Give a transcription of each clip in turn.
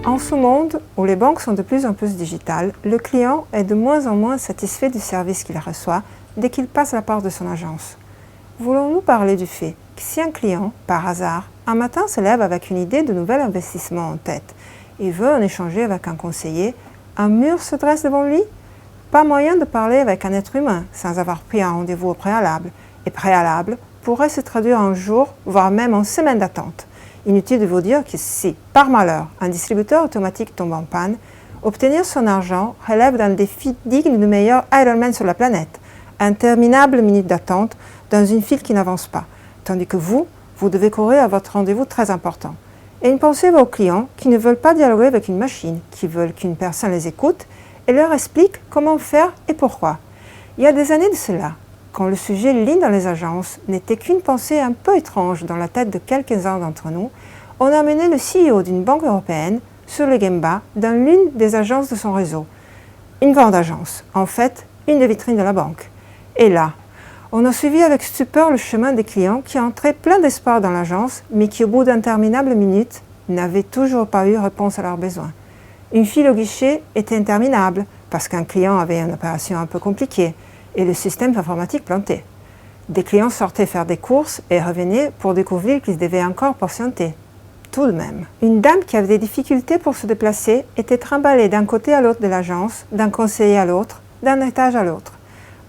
En ce monde où les banques sont de plus en plus digitales, le client est de moins en moins satisfait du service qu'il reçoit dès qu'il passe la porte de son agence. Voulons-nous parler du fait que si un client, par hasard, un matin se lève avec une idée de nouvel investissement en tête et veut en échanger avec un conseiller, un mur se dresse devant lui? Pas moyen de parler avec un être humain sans avoir pris un rendez-vous au préalable. Et préalable pourrait se traduire en jours, voire même en semaines d'attente. Inutile de vous dire que si, par malheur, un distributeur automatique tombe en panne, obtenir son argent relève d'un défi digne du meilleur Ironman sur la planète. Interminable minute d'attente dans une file qui n'avance pas, tandis que vous devez courir à votre rendez-vous très important. Et une pensée va aux clients qui ne veulent pas dialoguer avec une machine, qui veulent qu'une personne les écoute et leur explique comment faire et pourquoi. Il y a des années de cela, quand le sujet ligne dans les agences n'était qu'une pensée un peu étrange dans la tête de quelques-uns d'entre nous, on a amené le CEO d'une banque européenne sur le Gemba dans l'une des agences de son réseau. Une grande agence, en fait, une des vitrines de la banque. Et là, on a suivi avec stupeur le chemin des clients qui entraient plein d'espoir dans l'agence, mais qui au bout d'interminables minutes n'avaient toujours pas eu réponse à leurs besoins. Une file au guichet était interminable parce qu'un client avait une opération un peu compliquée et le système informatique planté. Des clients sortaient faire des courses et revenaient pour découvrir qu'ils devaient encore patienter. Tout de même. Une dame qui avait des difficultés pour se déplacer était trimballée d'un côté à l'autre de l'agence, d'un conseiller à l'autre, d'un étage à l'autre.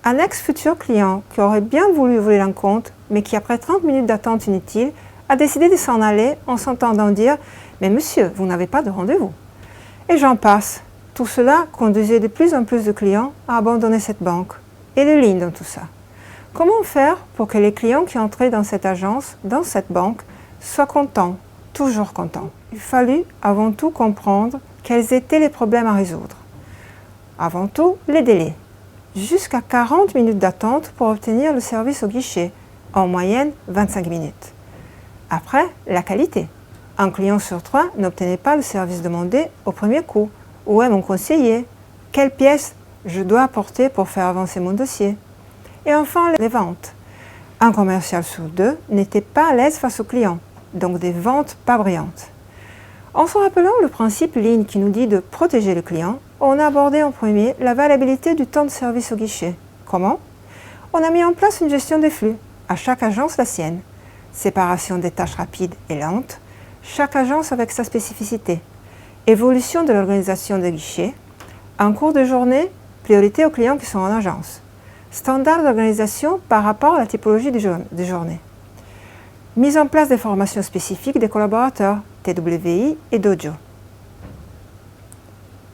Un ex-futur client qui aurait bien voulu ouvrir un compte, mais qui après 30 minutes d'attente inutile, a décidé de s'en aller en s'entendant dire « Mais monsieur, vous n'avez pas de rendez-vous ». Et j'en passe. Tout cela conduisait de plus en plus de clients à abandonner cette banque. Et le ligne dans tout ça. Comment faire pour que les clients qui entraient dans cette agence, dans cette banque, soient contents, toujours contents? Il fallut avant tout comprendre quels étaient les problèmes à résoudre. Avant tout, les délais. Jusqu'à 40 minutes d'attente pour obtenir le service au guichet, en moyenne 25 minutes. Après, la qualité. Un client sur 3 n'obtenait pas le service demandé au premier coup. Où est mon conseiller? Quelle pièce je dois apporter pour faire avancer mon dossier? Et enfin, les ventes. Un commercial sur 2 n'était pas à l'aise face aux clients, donc des ventes pas brillantes. En se rappelant le principe Lean qui nous dit de protéger le client, on a abordé en premier la valabilité du temps de service au guichet. Comment? On a mis en place une gestion des flux, à chaque agence la sienne. Séparation des tâches rapides et lentes, chaque agence avec sa spécificité. Évolution de l'organisation des guichets. En cours de journée, priorité aux clients qui sont en agence. Standard d'organisation par rapport à la typologie des journées. Mise en place des formations spécifiques des collaborateurs, TWI et Dojo.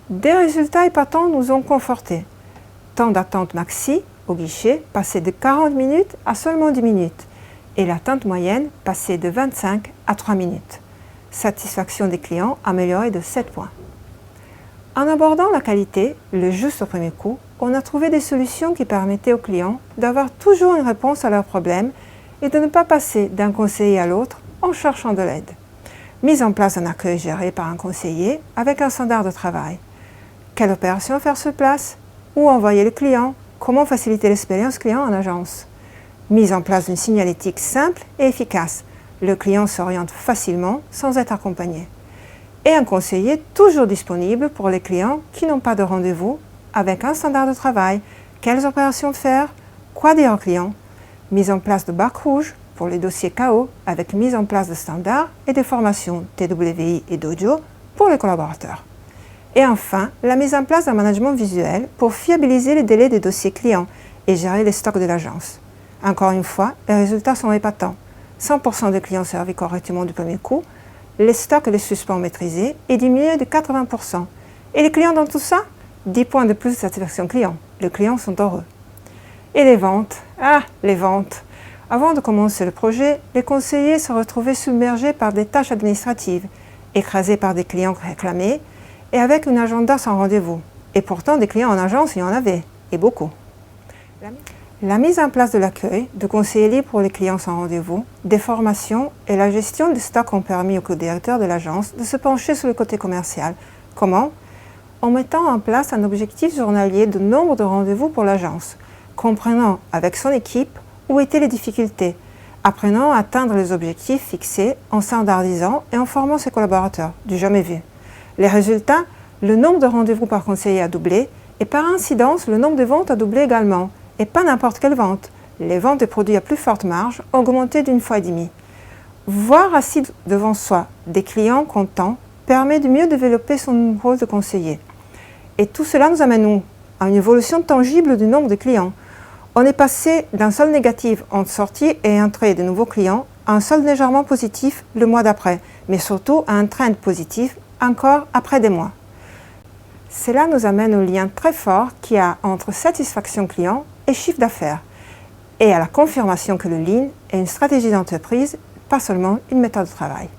Des résultats épatants nous ont confortés. Temps d'attente maxi au guichet passé de 40 minutes à seulement 10 minutes et l'attente moyenne passée de 25 à 3 minutes. Satisfaction des clients améliorée de 7 points. En abordant la qualité, le juste au premier coup, on a trouvé des solutions qui permettaient aux clients d'avoir toujours une réponse à leurs problèmes et de ne pas passer d'un conseiller à l'autre en cherchant de l'aide. Mise en place d'un accueil géré par un conseiller avec un standard de travail. Quelle opération faire sur place? Où envoyer le client? Comment faciliter l'expérience client en agence? Mise en place d'une signalétique simple et efficace. Le client s'oriente facilement sans être accompagné. Et un conseiller toujours disponible pour les clients qui n'ont pas de rendez-vous avec un standard de travail. Quelles opérations faire? Quoi dire aux clients? Mise en place de bacs rouges pour les dossiers KO avec mise en place de standards et de formations TWI et Dojo pour les collaborateurs. Et enfin, la mise en place d'un management visuel pour fiabiliser les délais des dossiers clients et gérer les stocks de l'agence. Encore une fois, les résultats sont épatants. 100% des clients servis correctement du premier coup, les stocks et les suspens maîtrisés et diminués de 80%. Et les clients dans tout ça? 10 points de plus de satisfaction client. Les clients sont heureux. Et les ventes? Ah, les ventes! Avant de commencer le projet, les conseillers se retrouvaient submergés par des tâches administratives, écrasés par des clients réclamés et avec un agenda sans rendez-vous. Et pourtant, des clients en agence, il y en avait, et beaucoup. La mise en place de l'accueil, de conseillers libres pour les clients sans rendez-vous, des formations et la gestion des stocks ont permis au co-directeur de l'agence de se pencher sur le côté commercial. Comment? En mettant en place un objectif journalier de nombre de rendez-vous pour l'agence, comprenant avec son équipe où étaient les difficultés, apprenant à atteindre les objectifs fixés en standardisant et en formant ses collaborateurs, du jamais vu. Les résultats, le nombre de rendez-vous par conseiller a doublé et par incidence, le nombre de ventes a doublé également. Et pas n'importe quelle vente. Les ventes de produits à plus forte marge ont augmenté d'une fois et demie. Voir assis devant soi des clients contents permet de mieux développer son rôle de conseiller. Et tout cela nous amène à une évolution tangible du nombre de clients. On est passé d'un solde négatif en sortie et entrée de nouveaux clients à un solde légèrement positif le mois d'après, mais surtout à un trend positif encore après des mois. Cela nous amène au lien très fort qu'il y a entre satisfaction client et chiffre d'affaires, et à la confirmation que le Lean est une stratégie d'entreprise, pas seulement une méthode de travail.